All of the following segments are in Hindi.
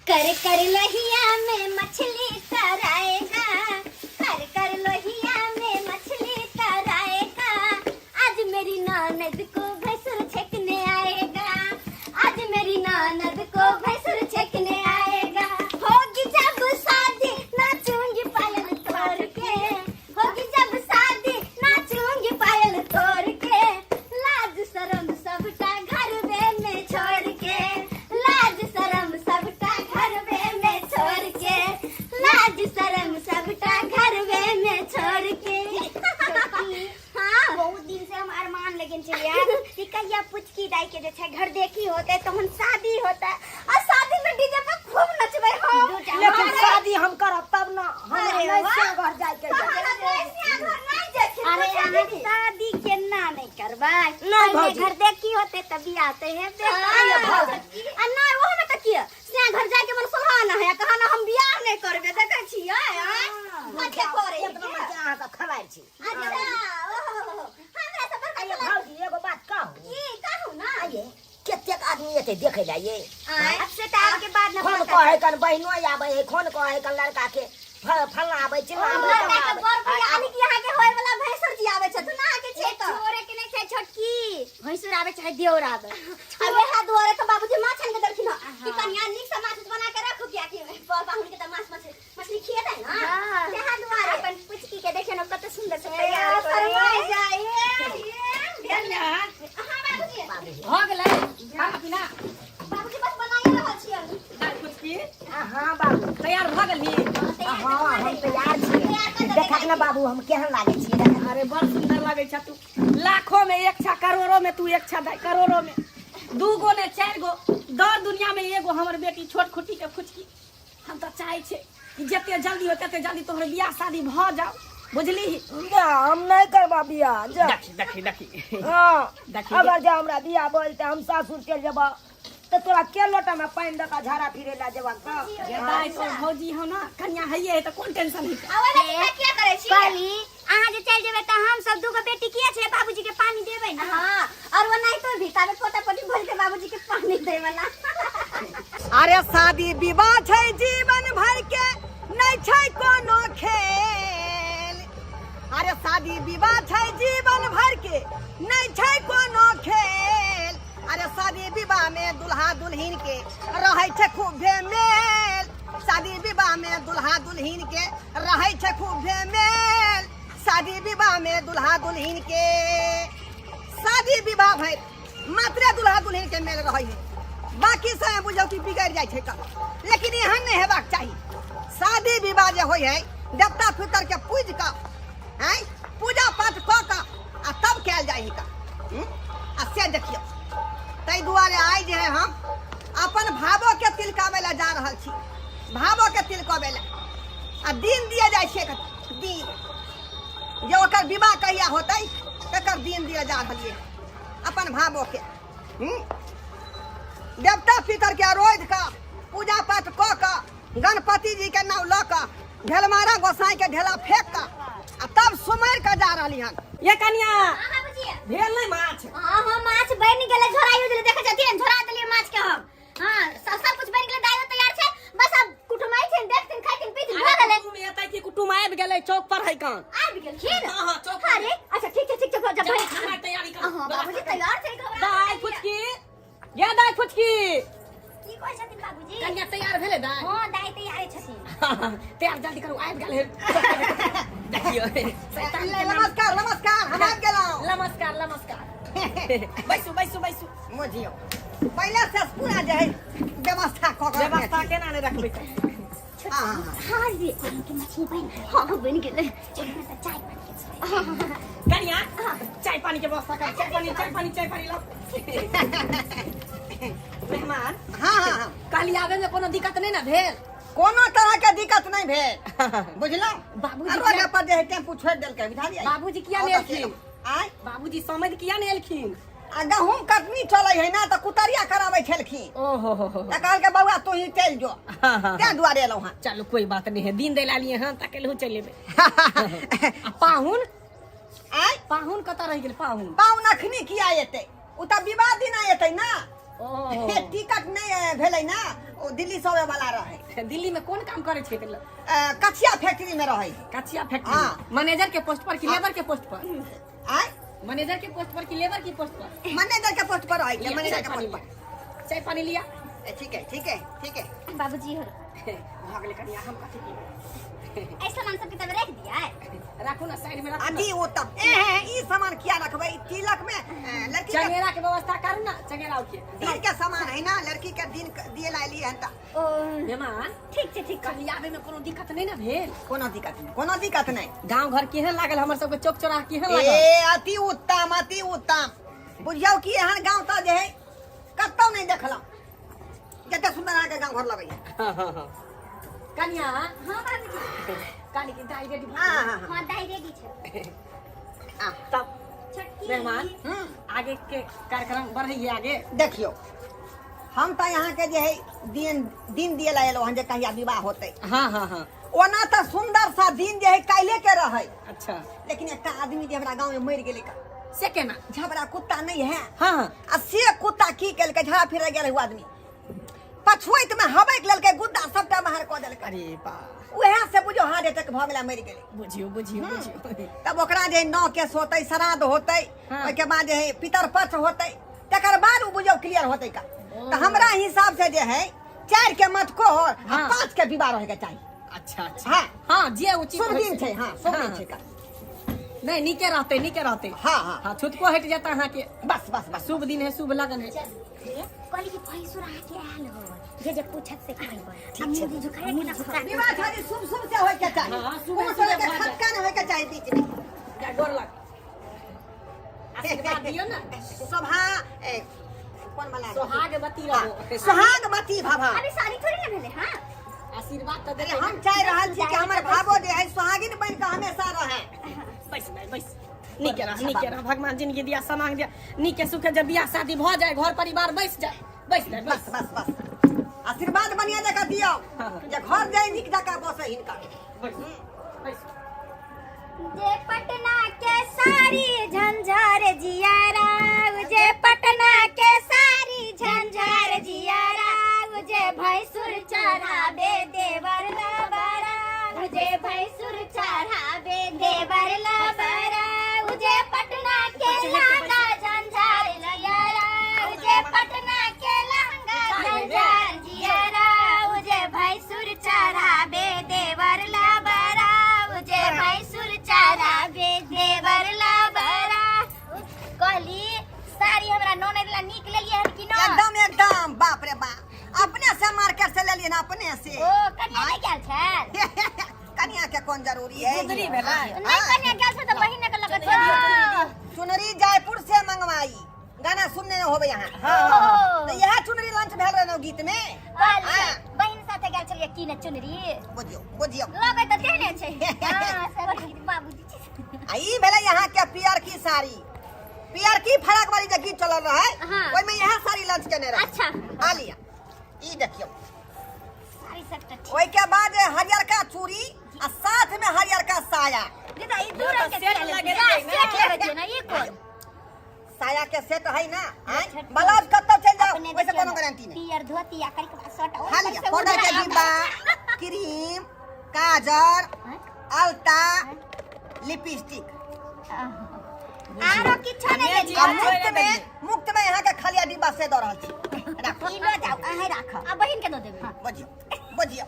कर कर लोहिया में मछली तराएगा, कर कर लोहिया में मछली तराएगा। आज मेरी ननद को भैंसुर छेकने आएगा, आज मेरी ननद को भैंसुर छेकने आएगा। होगी जब शादी नाचूंगी पायल तोड़ के, होगी जब शादी नाचूंगी पायल तोड़ के। लाज शरम सबका घर में छोड़ के, लाज शरम सबका घर में छोड़ के, लाज शरम सबका घर में छोड़ के। हाँ बहुत दिन से हम अरमान लेकिन यार कि कहिया पुचकी दाई के जे घर देखी होते तो हम शादी होता और शादी में डीजे पे खूब नचबे हम। लेकिन शादी हम करब तब ना हम घर जाए के अरे हम शादी के ना नहीं करबाई, नहीं घर देखी होते तभी आते हैं ना वो में तक किया से घर जाके मन सुहाना है कहां ना हम बियाह नहीं करबे देखे छियै मत करे इतना मजा आता खवाई छी। अच्छा हमरा सब बड़का ये भौजी एगो बात कहू की कहू ना ये केतेक आदमी एते देखे ला ये अब से टाइम के बाद ना फोन कहे कन बहिनो आबै है, फोन कहे कन लड़का के फलना आबै चिल्ला आबै यानी कि यहां के होय वाला भैंसुर जी आबै छ ना के छे तो छोरे के नहीं छे छोटकी भैंसुर आबै चाहे देवर आबै। अबे हाथ धोरे तो बाबूजी माछ छन के दरखिन कि कन्या निक से माछ बना के रखो क्या कि बाहुन के त माछ मछली खिए दे ना ते हाथ दुआरे अपन पुचकी के देखे न कत सुंदर से तैयार करवाई जाए ये कन्या। हां बाबूजी हो गेलै खाना पीना बाबूजी बस बनाई रहल छियै दाल पुचकी। हां बाबू तैयार भ गेली। हां हम तैयार छी। देखा ना बाबू हम केहन लागे छी। अरे बड़ सुंदर लागे छ तू, लाखों में एक छा करोड़ों में तू एक छा करोड़ों में दू गो ने चार गो दर दुनिया में एगो हमर बेटी छोट खुटी के फुचकी। हम तो चाहे छे कि जते जल्दी हो तते जल्दी तोहर बियाह शादी भ जाओ बुझली। हम नहीं करबा बियाह जा देखी देखी देखी हां देखी अगर जा हमरा बियाह बोल त हम सासुर चल जेबा तो तोरा के लोटा में पानी दका झाड़ा फिरे ला जेबा का ये दाई तो भौजी हो ना कन्या हइए है तो कोन टेंशन है। अरे क्या करे छी कहली अहाँ जे चल जेबे त हम सब दुगो बेटी किए छे बाबूजी के पानी देबै ना। हां और वो नहीं तो भी ताबे पोता-पोती भर के बाबूजी के पानी देबै ना। अरे शादी विवाह छै जीवन भर के नहीं छै कोनो खेल। अरे शादी विवाह छै जीवन भर के नहीं छै कोनो खेल। अरे शादी विवाह में दुल्हा दुल्हिन के रहे छै खूबे मेल। शादी विवाह में दुल्हा दुल्हिन के रहे छै खूबे मेल। शादी विवाह में दुल्हा दुल्हिन के शादी विवाह भर मात्र दुल्हा दुल्हिन के मेल रहे है, बाकी सब बुझो कि बिगड़ जाए छै। लेकिन एहन नहीं हेबाक चाहिए। शादी विवाह जे होय है देवता पितर के पूज का हैं पूजा पाठ क का आ तब कैल जाय है का आ से देखियो। तै दुआरे आइ जे है हम अपन भावो के तिलकावे ला जा रहल छी। भावो के तिलकावे ला आ दिन दिया जाय छै दिन जे ओकर विवाह कहिया होतै तकर दिन दिया जा रहलिए अपन भावो के। देवता पितर के रोज का पूजा पाठ क का गणपति जी के नाम ल का ढेलमारा गोसाई के ढेला फेंक का आ तब सुमर का जा रहली हन। ये कन्या हां बाबूजी भेल नहीं माछ। हां हां माछ बन गेले झोराइयो जे देखे छथिन झोरा देलिए माछ के हम। हां सब कुछ बन गेले दाइयो तैयार छै बस अब कुटुमाई छै देखथिन खाइथिन पीथिन भ गेले। तुम एतै कि कुटुम आबि गेलै चौक पर है कान आबि गेल खीर। हां हां चौक अरे अच्छा ठीक छै जब खाना तैयारी कर। हां बाबूजी तैयार छै दाई फुचकी ये दाई फुचकी की कहै छथिन बाबूजी कन्या तैयार भेले दाई। हां दाई तैयार छथिन तैयार जल्दी करू आबि गेल है। देखियो नमस्कार नमस्कार हम आबि गेलौं। नमस्कार नमस्कार बैसू बैसू बैसू मोजियो पहले से पूरा जे है व्यवस्था क के व्यवस्था केना ने रखबै। हां जी के मछली बन हां बन गेले चाय पानी कन्या चाय पानी के व्यवस्था कर। चाय पानी लो। मेहमान हां हां काली आवे में कोनो दिक्कत नहीं ना भेल। कोनो तरह के दिक्कत नहीं भेल बुझलौ। बाबूजी रोड पर जे है टेम्पू छोड़ देल के विधा दिया। बाबूजी किया नहीं एलखिन? आय बाबूजी समझ किया नहीं एलखिन? आ गहूम कटनी चलै है ना त कुतरिया कराबै छलखिन। ओहो हो हो त कहल के बउआ तू ही चल जो ते दुआरे एलौ हां। चलो कोई बात नहीं है दिन दे ला लिए हां तकेलहु चल लेबे। पाहुन आय पाहुन कत रह गेल पाहुन? पाहुन अखनी किया एतै उ त विवाह दिन एतै ना ओ टिकट नहीं भेलै ना, ओ दिल्ली से आवे वाला रहे। दिल्ली में कौन काम करे छे? कचिया फैक्ट्री में रहे। कचिया फैक्ट्री हाँ। मैनेजर के पोस्ट पर कि लेबर के पोस्ट पर? आय मैनेजर के पोस्ट पर कि लेबर की पोस्ट पर? मैनेजर के पोस्ट पर रहे, मैनेजर के पोस्ट पर। चाय पानी लिया? ठीक है ठीक है ठीक है। बाबूजी हो भाग ले कनिया, हम कथी की ऐसा सामान सब किताब रख दिया है। राखू ना साइड में, राखू अभी वो तब ई सामान किया रखबै? तिलक में लड़की के चंगेरा के व्यवस्था करू ना, चंगेरा के दिन के सामान है ना, लड़की के दिन दिए ला लिए हन त। ओ मेहमान ठीक छै ठीक छै। कल आवे में कोनो दिक्कत नहीं ना भेल? कोनो दिक्कत नहीं, कोनो दिक्कत नहीं। गांव घर केहन लागल? हमर सबके चौक चौराहा केहन लागल? अति उत्तम अति उत्तम। बुझियौ कि एहन गांव त जे है कतौ नहीं देखलौ, जते सुंदर अहाँ के गांव घर लगै है। कनिया हाँ बाबूजी। काली की दाई रेडी? हां हां हाँ दाई रेडी छै। तब छोटकी मेहमान आगे के कार्यक्रम बढ़िए आगे। देखियो हम त यहाँ के जे है दिन दिए ला एलो हन जे कहिया विवाह होतै। हाँ हाँ हाँ ओना त सुंदर सा दिन जे है काल्हे के रहे, अच्छा लेकिन एकटा आदमी जे हमरा गांव में मर गेलै, से केना? झबरा कुत्ता नहीं है। हाँ आ से कुत्ता की केलकै, झड़ा फिर गेल हुआ आदमी पछुइत में हबैक लेलकै, गुद्दा सबटा बाहर क देलकै। अरे बा उहे से बुझो हार्ट अटैक भ गेला, मर गेलै। बुझियो बुझियो बुझियो। तब ओकरा जे नौ केस होतै, श्राद्ध होतै, हाँ। ओइ के बाद जे है पितर पक्ष होतै, तकर बाद उ बुझो क्लियर होतै का। त हमरा हिसाब से जे है 4 के मत को और हाँ। 5 के विवाह रहे के चाहिए। अच्छा अच्छा हाँ। हाँ जे उचित शुभ होइ दिन छै। हाँ शुभ दिन छै का। नहीं नीके रहते नीके रहते। हाँ हाँ हाँ छुटको हट जाता अहाँ के। बस बस बस। शुभ दिन है, शुभ लगन है। कहली कि भैंसुर आके आयल हो, जे पूछत से कहबै। ठीक छै। मुंह झुकाए के ना झुका। विवाह खाली शुभ शुभ से होय के चाहिए। हाँ, शुभ कोनो शुभ तरह के भऽ जाय। खटका न होय के चाहिए बीच में। क्या गोर लग आशीर्वाद दियो ना। शोभा कौन वाला? सोहागवती रहो। सुहागवती भवा। अभी शादी थोड़ी ना भेले। हाँ आशीर्वाद तो अरे दे। हम चाह रहल छी कि हमर भावो जे है सुहागिन बन के हमेशा रहे। बैस बैस नीके रह भगवान जिंदगी दिया, समांग दिया, नीके सुखे जब बियाह शादी भ जाए, घर परिवार बैस जाए, बैस जाए बस बस बस बस आशीर्वाद बढ़िया जगह दियो जे घर जाए निक जगह बसे हिनका। बैस। जे पटना के सारी झंझार जियारा, जे पटना के सारी झंझार जियारा, जे भैंसुर चढ़ाबे देवर लबरा, जे भैंसुर चढ़ाबे देवर लबरा, जे पटना के लहंगा झंझार जियारा, जे पटना के लहंगा झंझार जियारा, जे भैंसुर चढ़ाबे देवर लबरा, जे भैंसुर चढ़ाबे देवर लबरा। कहली साड़ी हमरा ननद ला निक लेलिए हन कि न? एकदम एकदम बाप रे बाप, अपने से मार्केट से ले लिए ना, अपने से। ओ कन्या नहीं गेल छल? कन्या के कौन जरूरी है? सुंदरी भेला। नहीं कन्या गेल छ त बहिन के लगत छ। चुनरी जयपुर से मंगवाई, गाना सुनने होबे यहाँ। हाँ। तो यह चुनरी लंच भेल रहे गीत में। बहिन साथे गेल छलिए की न चुनरी? बुझियो बुझियो लगे त देने छै। हां सब बाबूजी। ई भेले यहाँ के पियर की साड़ी, पियर की फराक वाली जो गीत चल रहा है, हाँ। ओइ में यह साड़ी लंच केने रहे। अच्छा आ लिया ई देखियो। साड़ी सब त ओइ के बाद हरियर का चूड़ी आ साथ में हरियर का साया। दीदा ई दूर के सेट चले लगे ना, रहे ना। सेट लगे छै ना ई कोन? साया के सेट है ना, ब्लाउज कत्तो चल जाओ अपने वैसे देखियो कोनो ना, गारंटी नहीं। पियर धोती आ करी के शर्ट और खाली से पाउडर के डिब्बा, क्रीम, काजर, अलता, लिपस्टिक। आरो किछो नहीं हमे ले जी- मुफ्त में यहाँ के खालिया डिब्बा से दो रहल छी। राखो ई लो जाओ अहे राख आ बहिन के दो देबे। बुझियो बुझियो,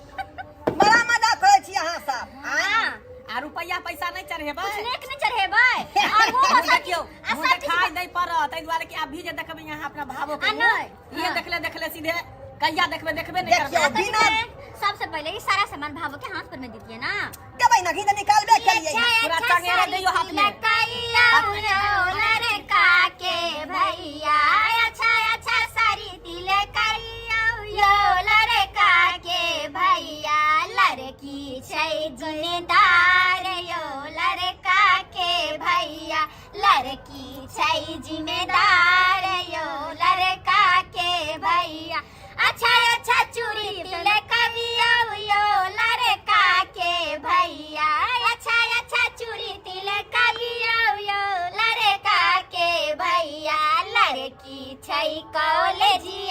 बड़ा मजा करे छी अहाँ सब। हां आ रुपया पैसा नहीं चढ़ेबै? कुछ नेक न चढ़ेबै और वो मुँह सब देखियो, मुँह देखाई नहीं पड़त, ताहि दुआरे कि अभी जे देखबै यहाँ अपना भावो के आ मुँह, नहीं। ये देखले देखले सीधे कहिया देखबे देखबे नहीं देखियो, करबै। बिना- सबसे पहले ये सारा सामान भावो के हाथ पर में दीजिए ना। देबै ना, घी निकालबे के लिए। पूरा चंगेरा दियो हाथ में। लकाइया उलर काके भैया, अच्छा अच्छा सारी तिलकाइया उलर काके भैया, लड़की छै जिम्मेदार यो लड़का के भैया, लड़की छै जिम्मेदार यो लड़का के भैया, अच्छा अच्छा चूड़ी तिलकविया यो लड़का के भैया, अच्छा अच्छा चूड़ी तिलकविया यो लड़का के भैया, लड़की छै कॉलेजिया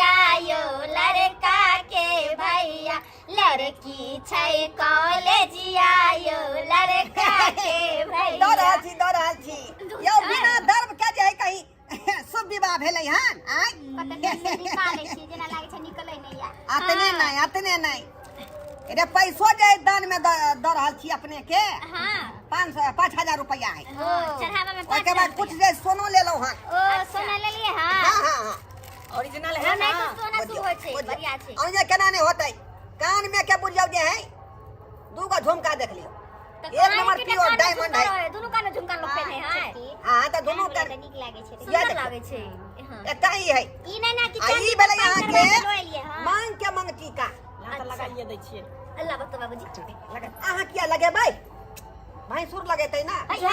लड़की छै कॉलेजिया यो लड़का के भैया दौड़ रहल छी यौ बिना धर्म के जे है कहीं शुभ विवाह भेलै हन आय निकालै छी जेना लागे छै निकलै नै या अतने नहीं रे पैसो जे दान में द रहल छी अपने के हां 5,000 रुपया है चढ़ावा में ओके बाद कुछ जे सोनो ले लो हन ओ सोना ले लिए हां हां ओरिजिनल है नहीं ना तो सोना शुरू होय छै बढ़िया छै और जे केना नहीं होतै कान में के बुझियौ जे है दूगो झुमका देख लियो एक नंबर प्योर डायमंड है दोनों कान झुमका लोग पहने है हां त दोनों का नीक लागे छै सुंदर लागे छै हां एतई है ई नै ना कि ई भेलै यहाँ के हां मांग के मंगती का लात लगाइए दै छियै अल्लाह बता बाबूजी लगा अहाँ किया लगेबै भैंसुर लगेतै ना जा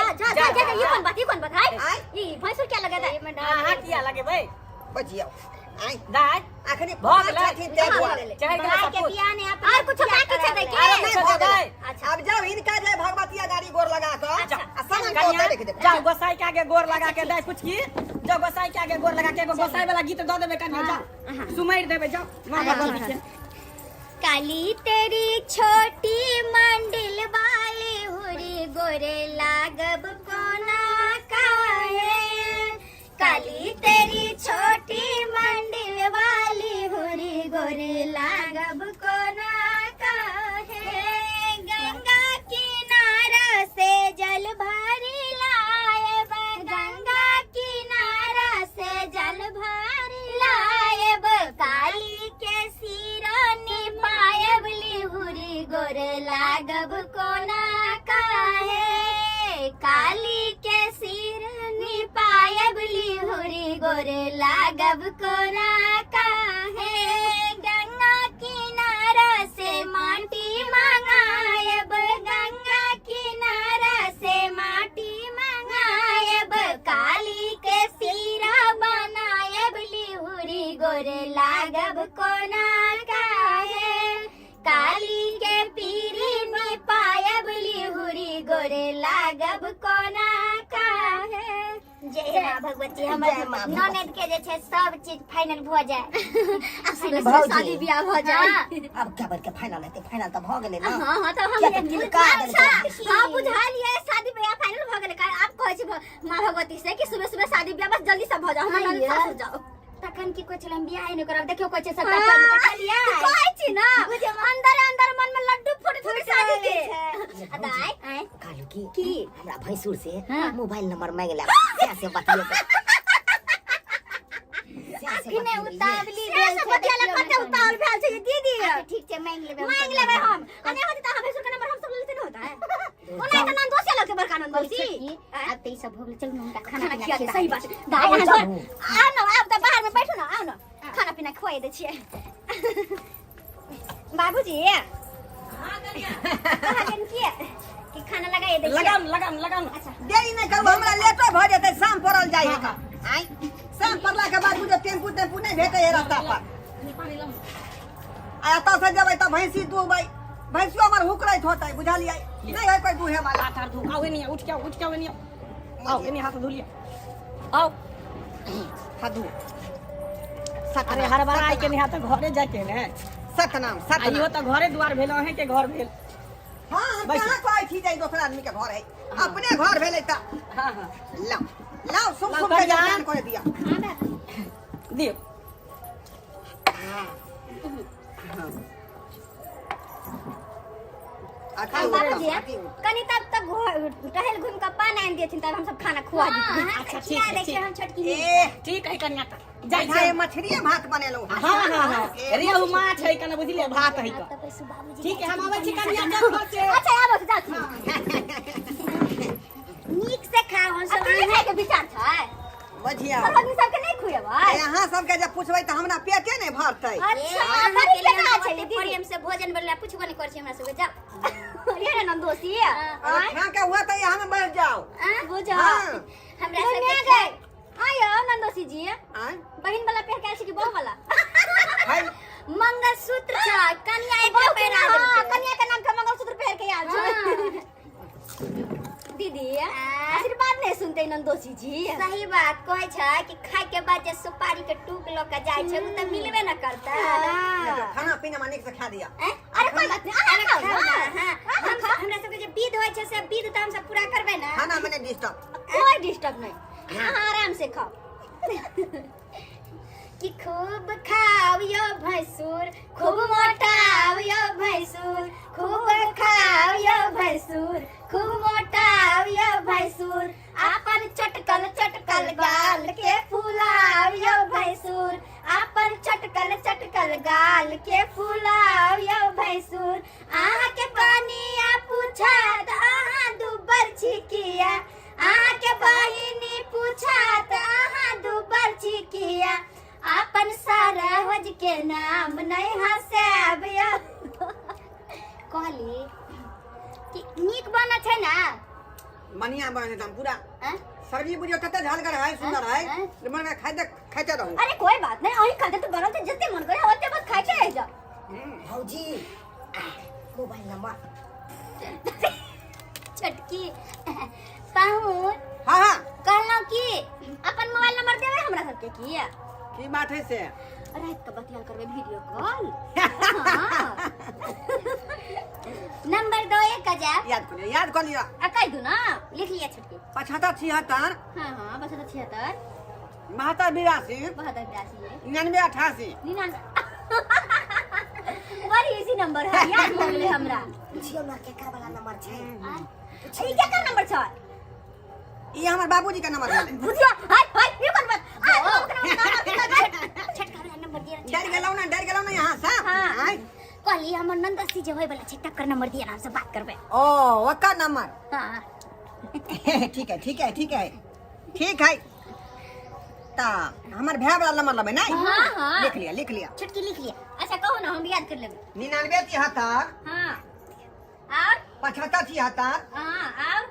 ये कौन बात है आय ई भैंसुर क्या लगा दे अहाँ किया लगेबै बजियो आय दाय अखनी भऽ गेलै। देखो चाहे भाई के बियाह ने अपन और कुछ बाकी छै देखे अरे नहीं भऽ गेलै अच्छा। अब जब इनका जे भगवतिया गाड़ी गोर लगा के अच्छा। सामान को कन्या देख दे जाओ गोसाई के आगे गोर लगा के दे कुछ की जाओ गोसाई के आगे गोर लगा के एगो गोसाई वाला गीत दऽ देबै कन्या जाओ सुमैर देबै जाओ मां भगवती के काली तेरी छोटी मंडिल वाली हुरी गोरे लागब कोना काहे काली तेरी छोटी मंडिल वाली हुरी गोरे लागब कोना काहे गंगा किनारा से जल भरी लाएब गंगा किनारा से जल भरी लाएब काली के सिरानी पायब लिहुरी गोर लागब कोना काहे काली के सिरानी पायब लिहुरी गोर लागब कोना काहे गंगा किनारा से माटी मंगायब गंगा किनारा से माटी मंगायब काली के सिरा बनायब लिहुरी गोर लागब कोना काहे काली के पीरी में पायब लिहुरी गोर लागब कोना काहे जय मां भगवती हमर ननद के जे छै सब चीज फाइनल भ जाय अब सुबह शादी बियाह भ जाय अब क्या बन के फाइनल है फाइनल तो भ गेलै ना हां हां तो हम अच्छा हां बुझा लिए शादी बियाह फाइनल भ गेलै का आप कहै छी मां भगवती से कि सुबह सुबह शादी बियाह बस जल्दी से भ जाओ हमर ननद सासुर जाओ तखन की कोइ छलम बियाह नै करब देखियो कोइ छै सब का लिया कहै छी ना अंदर अंदर मन में लड्डू फूट फूट शादी के अदाई कालू की की हमरा भैंसुर से मोबाइल नंबर मांग ले से बतियो किने उतावली भेल छै बतियाला कते उतावल भेल छै दीदी ठीक छै मांग लेबै हम अने होती त हम भैंसुर के नंबर हम सब लेते न होता है ओना त नंद दोस्त लोग के बड़का नंद बोलती अब त ई सब हो गेल चल ना खाना खिया दे सही बात दाई आ ना अब त बाहर में बैठो ना आओ ना खाना पीना खुआई दे छिए बाबूजी हां करिया कहां किए कि खाना लगाई दे लगाम अच्छा देरी नहीं करू हमरा लेटो भ जेतै शाम पड़ल जाइ है आय शाम पड़ला के बाद मुझे टेम्पू नहीं भेटे है रास्ता पर आ एतऽ से जेबै त भैंसी दूबै भैंसियो हमर हुकरैत होतै बुझलियै नहीं है कोई दूहे वाला हाथ धो आओ नहीं उठ के आओ नहीं आओ नहीं हाथ धो लिया आओ हाथ धो अरे हर बार आई के नहीं हाथ घरे जाके ने सतनाम आइयो त घरे द्वार भेल अहे के घर भेल हां हम कहां कहै छी जाई दोसर आदमी के घर है अपने घर भेलै त हां लाओ सुख के जान कर दिया दियो बाबूजी कनी तब तक टहल घूम के पान आन देथिन तब हम सब खाना खुआ दी अच्छा ठीक है हम छोटकी ठीक है कन्या त जाई जाई मछली भात बनेलो हां रेहू माछ है कने बुझलिए भात है का ठीक है हम आबै छी कन्या चल से अच्छा आबो से जाती नीक से खाओ हम सब खाए के विचार छै बजिया सब आदमी सबके नहीं खुएबै यहाँ सबके जब पूछबै त हमरा पेटे नहीं भरतै अच्छा बड़ी केना छै प्रेम से भोजन बनला पूछबो नहीं कर छै हमरा सब जा ये रे नंदोसी खा के हुआ त यहाँ में बैठ जाओ बुझा हमरा सब के आयो नंदोसी जी बहन वाला पहन के आछी कि बहू वाला मंगलसूत्र छ कन्या एक पहिरा कन्या के नाम के मंगलसूत्र पहन के आल छ दीदी आशीर्वाद नहीं सुनते नंदोसी जी सही बात कहै छै कि खाए के बाद जे सुपारी के टूक ल के जाय छै उ त मिलबे न करता खाना पीना में निक से खा दिया अरे अरे कोई बात नहीं अरे खाओ हां हमरा सब के जे विध होय छै से विध त हम सब पूरा करबे ना। खाना मैंने डिस्टर्ब कोई डिस्टर्ब नहीं हाँ आराम से खाओ कि खूब खाओ यो भैंसुर खूब मोटाओ यो भैंसुर खूब खाओ यो भैंसुर खूब मोटाओ यो भैंसुर अपन चटकल चटकल गाल के फुलाओ यो भैंसुर अपन चटकल चटकल गाल के फुलाओ यो भैंसुर आहा के पानिया पूछत आहा दुबर छिकिया आहा के बहिनी पूछत आहा दुबर छिकिया अपन सारा हज के नाम नहीं हंसाब यो कहली कि नीक बना छै ना बढ़िया बने तुम पूरा हैं? सब्जी बुझियो कते झलगर है सुंदर है मन में खाते रहो। अरे कोई बात नहीं अही खाते तो बनल तो जते मन करे ओते बस खाइ छै जा भौजी मोबाइल नंबर छटकी पाहुन हां हां कहलौ कि अपन मोबाइल नंबर देबै हमरा सबके की बात है से रात के बतियाल करबै वीडियो कॉल नंबर दो 1000 याद कर लिया कह दू ना लिख लिया छटकी 75 76 हाँ हाँ बस 76 72 82 72 99 88 बड़ी इजी नंबर है याद हो गेलै हमरा पूछियो ना केकर वाला नंबर छै। ई केकर नंबर छै ये हमारे बाबूजी का नंबर है। बुझियो हाय हाय ये कोन बात छटका वाला नंबर दिया डर गेलौ ना यहां से हां कहली हमर नंदसी जे होय वाला छै तकर नंबर दिया हमसे बात करबे ओ वका नंबर हां ठीक है ठीक है ठीक है ठीक है ता हमार भाई वाला नंबर लेबे ना हां हां लिख लिया छटकी लिख लिया अच्छा कहो ना हम याद कर लेबे 99 73 हां और 75 76 हां और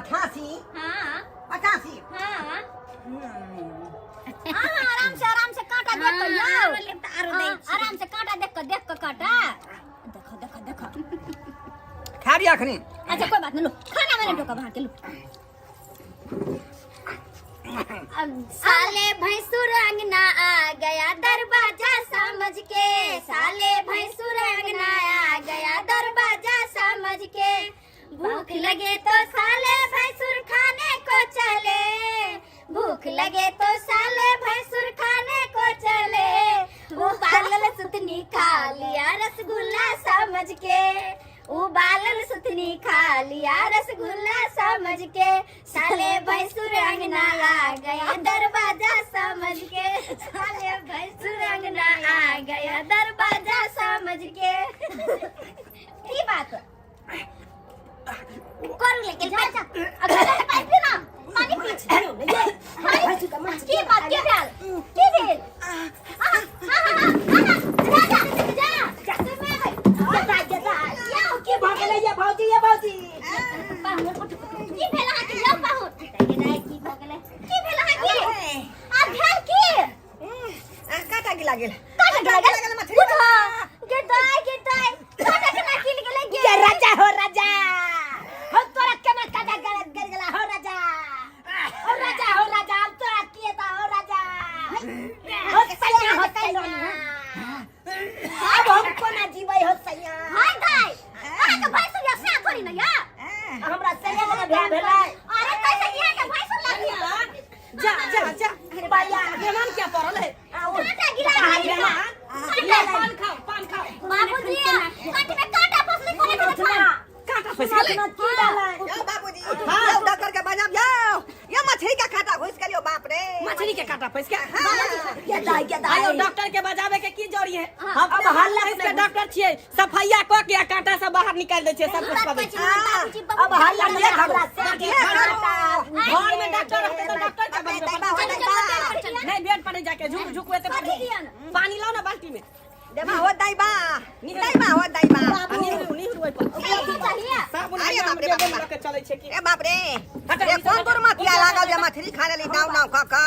88 हां 88 हां आराम से कांटा देख कर याओ आराम से कांटा देख कर काटा देखो खा रिया खनी अच्छा कोई बात नहीं लो खाना मैंने टोका बाहर के लो साले भैंसुर अंगना आ गया दरवाजा समझ के साले भैंसुर अंगना आ गया दरवाजा समझ के भूख लगे तो साले भैंसुर खाने को चले भूख लगे तो साले भैंसुर खाने को चले उबालल सुतनी खा लिया रसगुल्ला समझ के उबालल सुतनी खा लिया रसगुल्ला समझ के साले भैंसुर अंगना आ गया दरवाजा समझ के साले भैंसुर अंगना आ गया दरवाजा समझ के की बात कर लेके जा अब पाइप ना पानी पीछ की बात के भेल की भेल के भगले ये भौजी पाहुन की भेल अहाँ के लव पाहुन की भगले की भेल अहाँ के आ भेल की काटा गिला गेल काटा मछली गिरताई काटा केना किल गेलै ये राजा हो तोरा केना काटा गेला हो राजा अब तोरा किए ता हो राजा हो सैया अब हम कोना जीबै हो सैया हाय गाय अहाँ के भैंसुर या से थोड़ी न या हमरा सैया के भेल भेलै अरे कैसे ये के भैंसुर लागी जा भैया बेमान क्या पड़ल है काटा गिरा पान खाओ बाबूजी काट में काटा फसली करे के काटा फसले यो बाबूजी यो डॉक्टर के बजाब जाओ यो मछली का काटा घुस करियो बाप रे मछली के काटा फस के ये दाई आयो डॉक्टर के बजावे के की जरूरी है हाँ, हम अब हल्ला इसके डॉक्टर छिए सफाइया क के काटा से बाहर निकाल दे छै सब कुछ कर दे अब हल्ला नहीं हमरा घर में डॉक्टर रहते तो डॉक्टर के बजावे नहीं बेड पर जाके झुक ते पानी लाओ ना बाल्टी में देबा हो दाईबा हो दाईबा नहीं रुई पर चाहिए साबुन अरे बाप रे लेके लेके चले छै की ए बाप रे ये कौन दूर मतिया लागल जे मछली खा लेली नाव का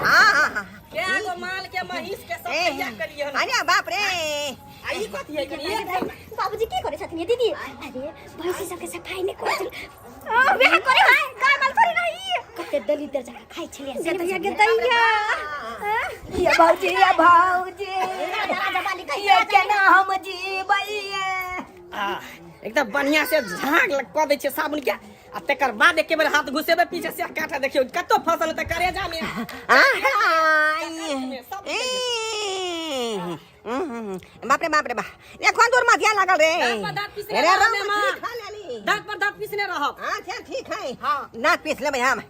हां के गो माल के महिष के सफाइया करिए अरे बाप रे आई कथि है करिए बाबूजी की करे छथिन दीदी अरे भैंसी सब के सफाई नहीं करे वे करे भाई काय माल करे नहीं कते दलित जगह खाइ छलिए से दैया के दैया ये भौजी ये केना हम जीबै एकदम बढ़िया से झाग क दै छै साबुन के आ तकर बाद एके बेर हाथ घुसेबे पीछे से काटा देखियो कतो फसल त करेजा में बाप रे बाप ये कौन दूर में ध्यान लागल रे दांत पर दांत पीसने रहब। अच्छा ठीक है हां दांत पीस लेबै हम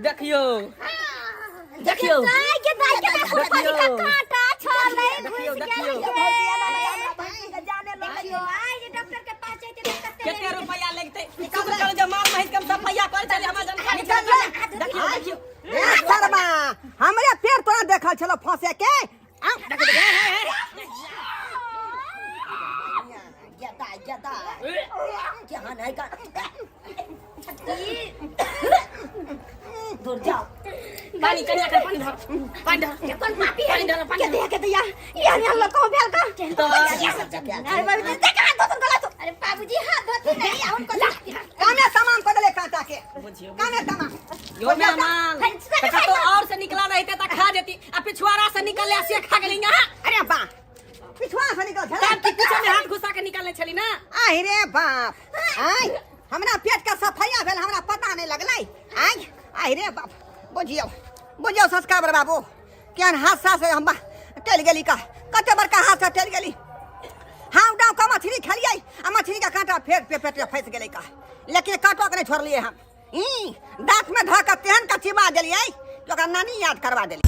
देखियो देखियो काटा छोड़ले घुस देखियो। देखियो आई जे डॉक्टर के पास जइते त केते रुपया लगतै कम कर जे माल महित कम सफैया कर चले हमरा जानकारी देखियो देखियो शर्मा हमरे पेड़ तोरा देखल छलो फंसे के गेदा क्या नहीं का दूर जाओ पानी कनिया कर पानी धर कौन पापी है पानी धर के दिया यार यार को भेल का अरे बाबू देखा तो गला तो अरे बाबूजी हाथ धोते नहीं उनको कामे सामान पड़ले काटा के बुझियो कामे सामान यो मेहमान तका तो और से निकला रहते त खा जेती आ पिछवाड़ा से निकलले से खा गेली यहां। अरे बा पिछवा से निकल दांत के पीछे में हाथ घुसा के निकालने छली ना। आई रे बाप आई हमरा पेट का सफाया भेल हमरा पता नहीं लगलै आई रे बाप बुझियो संस्कार बाबू केहन हादसा से हम टल गेली का कते बड़का हादसा टल गेली हम गाँव का मछली खेलिए आ मछली का कांटा फेर पे पेट में फंस गेलै का लेकिन कांटो के नहीं छोड़लिए हम दांत में धऽ के तेहन का चिबा देलिए तो नानी याद करवा देली।